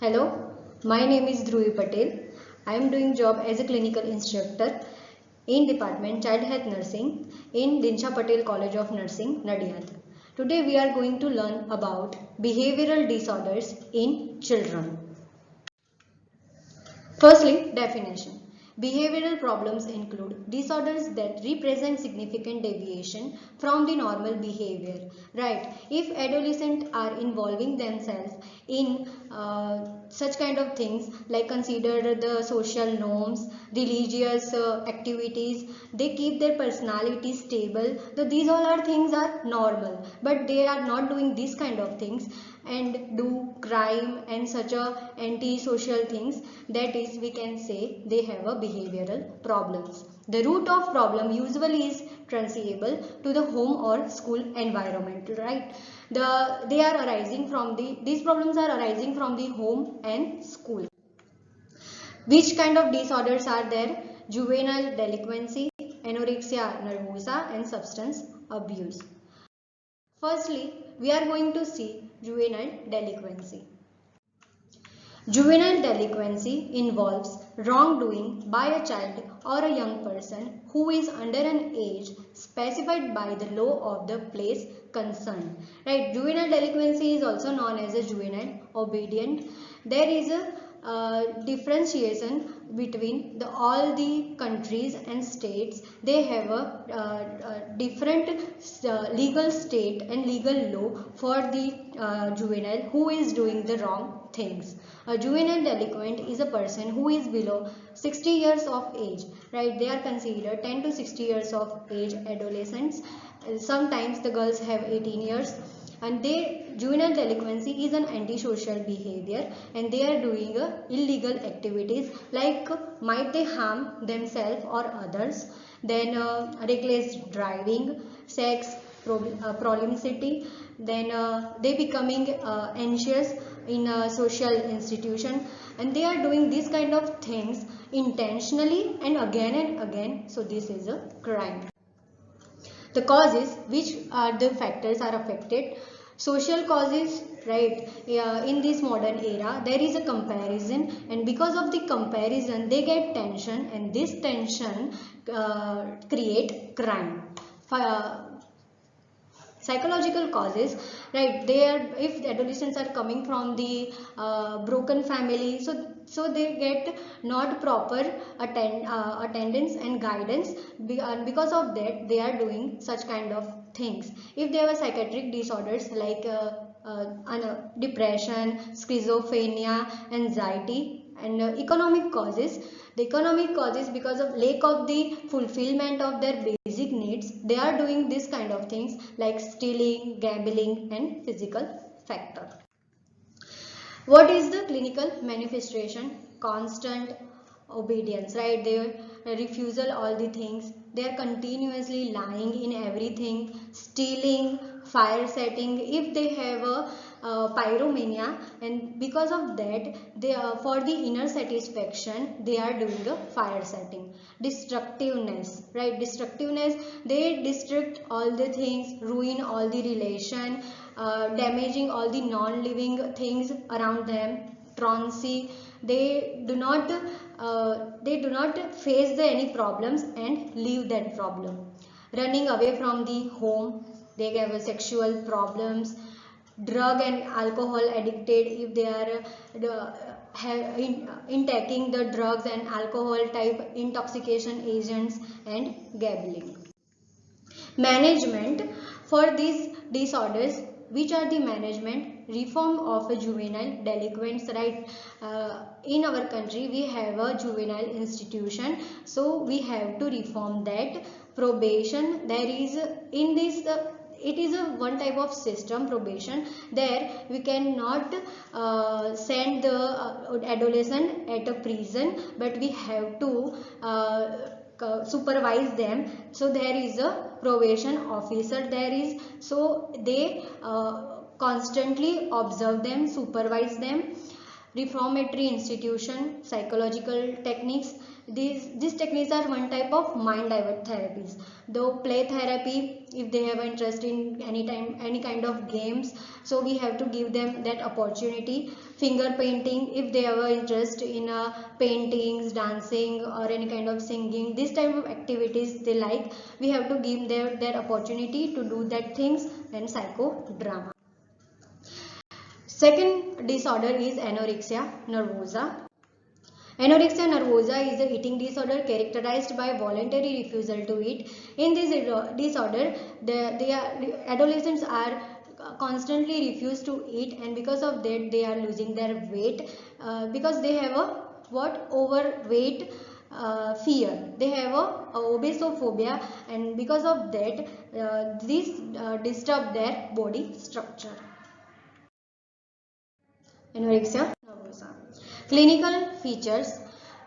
Hello, my name is Dhruvi Patel. I am doing job as a clinical instructor in Department Child Health Nursing in Dinsha Patel College of Nursing, Nadiad. Today we are going to learn about behavioral disorders in children. Firstly, definition. Behavioral problems include disorders that represent significant deviation from the normal behavior. Right? If adolescents are involving themselves in such kind of things like consider the social norms, religious activities, they keep their personality stable. So these all are things are normal, but they are not doing these kind of things and do crime and such a anti-social things, that is we can say they have a behavioral problems. The root of problem usually is traceable to the home or school environment, right? They are arising from these problems are arising from the home and school. Which kind of disorders are there? Juvenile delinquency, anorexia nervosa and substance abuse. Firstly, we are going to see juvenile delinquency. Juvenile delinquency involves wrongdoing by a child or a young person who is under an age specified by the law of the place concerned. Right? Juvenile delinquency is also known as a juvenile obedient. There is a differentiation between all the countries and states. They have a different legal state and legal law for the juvenile who is doing the wrong things. A juvenile delinquent is a person who is below 60 years of age, right? They are considered 10 to 60 years of age adolescents. Sometimes the girls have 18 years, and juvenile delinquency is an antisocial behavior, and they are doing illegal activities like might they harm themselves or others, then reckless driving, sex, promiscuity, then they becoming anxious in a social institution, and they are doing these kind of things intentionally and again, so this is a crime. The causes, which are the factors are affected? Social causes, right? In this modern era there is a comparison, and because of the comparison they get tension, and this tension create crime. Psychological causes, right? They are, if the adolescents are coming from the broken family, so they get not proper attendance and guidance, because of that they are doing such kind of things. If they have a psychiatric disorders like depression, schizophrenia, anxiety, and economic causes. The economic causes, because of lack of the fulfillment of their basic needs, they are doing this kind of things like stealing, gambling, and physical factor. What is the clinical manifestation? Constant obedience, right? They refusal all the things, they are continuously lying in everything, stealing, fire setting. If they have a pyromania, and because of that they are, for the inner satisfaction they are doing a fire setting. Destructiveness, right? Destructiveness, they destruct all the things, ruin all the relation, damaging all the non-living things around them. Truancy, they do not face any problems and leave that problem. Running away from the home, they have sexual problems. Drug and alcohol addicted, if they are intaking the drugs and alcohol type intoxication agents, and gambling. Management for these disorders, which are the management? Reform of a juvenile delinquents, right? In our country we have a juvenile institution, so we have to reform that. Probation, there is in this it is a one type of system, probation. There we cannot send the adolescent at a prison, but we have to supervise them. So there is a probation officer, there is, so they constantly observe them, supervise them. reformatory institution, psychological techniques. These techniques are one type of mind divert therapies. Though play therapy, if they have interest in any kind of games, so we have to give them that opportunity. Finger painting, if they have interest in paintings, dancing, or any kind of singing, this type of activities they like, we have to give them that opportunity to do that things. And psychodrama. Second disorder is anorexia nervosa. Anorexia nervosa is a eating disorder characterized by voluntary refusal to eat. In this disorder, adolescents are constantly refuse to eat, and because of that they are losing their weight because they have a overweight fear. They have a obesophobia, and because of that this disturb their body structure. Anorexia nervosa. Clinical features: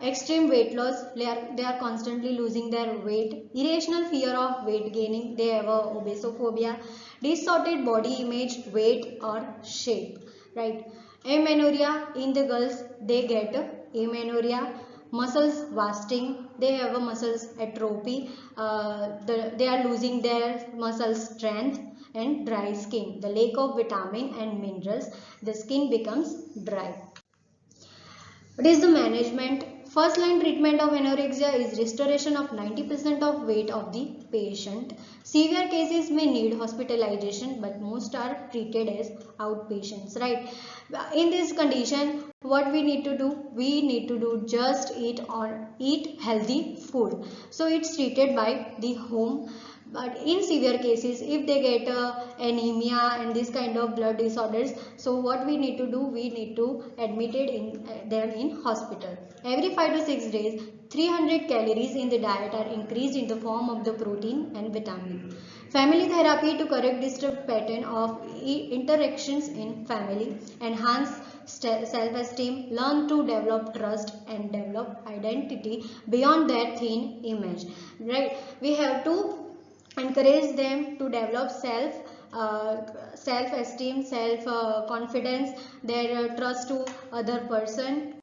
extreme weight loss, they are constantly losing their weight, irrational fear of weight gaining, they have a obesophobia, distorted body image, weight or shape, right? Amenorrhea, in the girls they get amenorrhea. Muscles wasting, they have a muscles atrophy, they are losing their muscle strength. And dry skin, the lack of vitamin and minerals, the skin becomes dry. What is the management? First line treatment of anorexia is restoration of 90% of weight of the patient. Severe cases may need hospitalization, but most are treated as outpatients, right? In this condition, what we need to do? We need to do just eat healthy food. So it's treated by the home. But in severe cases, if they get anemia and this kind of blood disorders, so what we need to do? We need to admit them in hospital. Every 5 to 6 days, 300 calories in the diet are increased in the form of the protein and vitamin. Family therapy to correct disturbed pattern of interactions in family, enhance self-esteem, learn to develop trust and develop identity beyond their thin image, right? We have to encourage them to develop self-esteem, confidence, their trust to other person.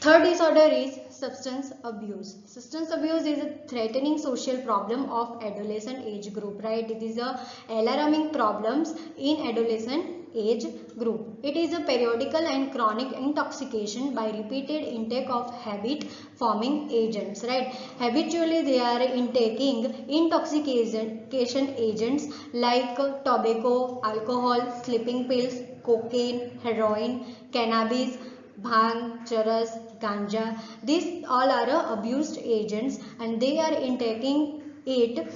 Third disorder is substance abuse. Substance abuse is a threatening social problem of adolescent age group, right? It is a alarming problems in adolescent age group. It is a periodical and chronic intoxication by repeated intake of habit forming agents, right? Habitually they are intaking intoxication agents like tobacco, alcohol, sleeping pills, cocaine, heroin, cannabis, bhang, charas, ganja. These all are abused agents, and they are intaking it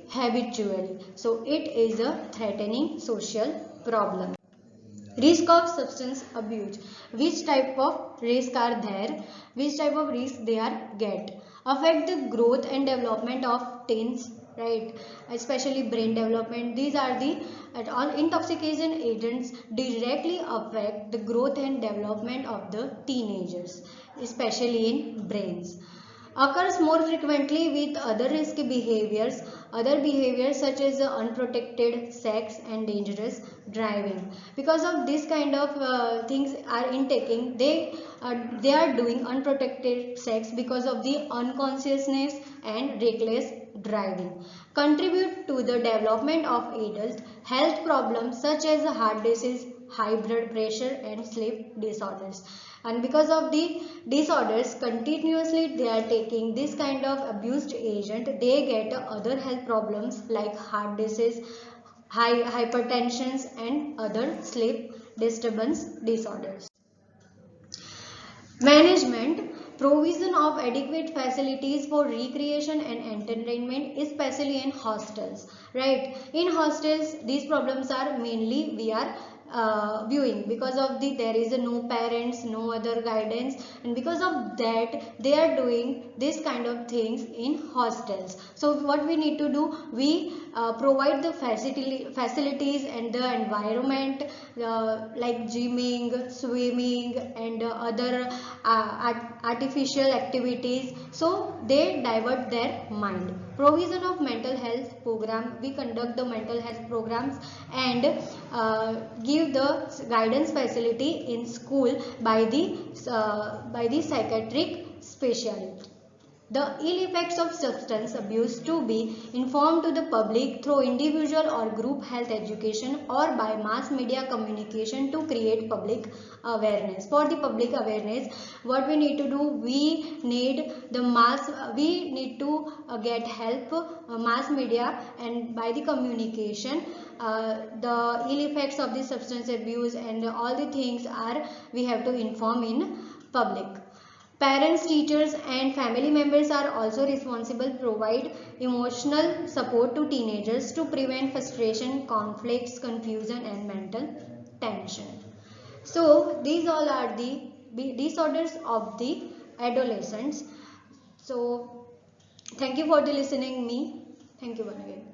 habitually. So it is a threatening social problem. Risk of substance abuse. Which type of risk are there? Which type of risk they are get? Affect the growth and development of teens, right? Especially brain development. These are the all intoxication agents directly affect the growth and development of the teenagers, especially in brains. Occurs more frequently with other behaviors such as unprotected sex and dangerous driving. Because of this kind of things are intaking, they are doing unprotected sex because of the unconsciousness and reckless driving. Contribute to the development of adult health problems such as heart disease, high blood pressure and sleep disorders. And because of the disorders, continuously they are taking this kind of abused agent, they get other health problems like heart disease, hypertension and other sleep disturbance disorders. Management. Provision of adequate facilities for recreation and entertainment, especially in hostels, right? In hostels these problems are mainly we are viewing because of there is no parents, no other guidance, and because of that they are doing this kind of things in hostels. So what we need to do? We provide the facilities and the environment like gymming, swimming and other artificial activities, so they divert their mind. Provision of mental health program, we conduct the mental health programs and give the guidance facility in school by the psychiatric specialist. The ill effects of substance abuse to be informed to the public through individual or group health education or by mass media communication to create public awareness. For the public awareness, what we need to do, we need to get help mass media, and by the communication the ill effects of the substance abuse and all the things are we have to inform in public. Parents, teachers and family members are also responsible to provide emotional support to teenagers to prevent frustration, conflicts, confusion and mental tension. So these all are the disorders of the adolescents. So thank you for the listening me. Thank you once again.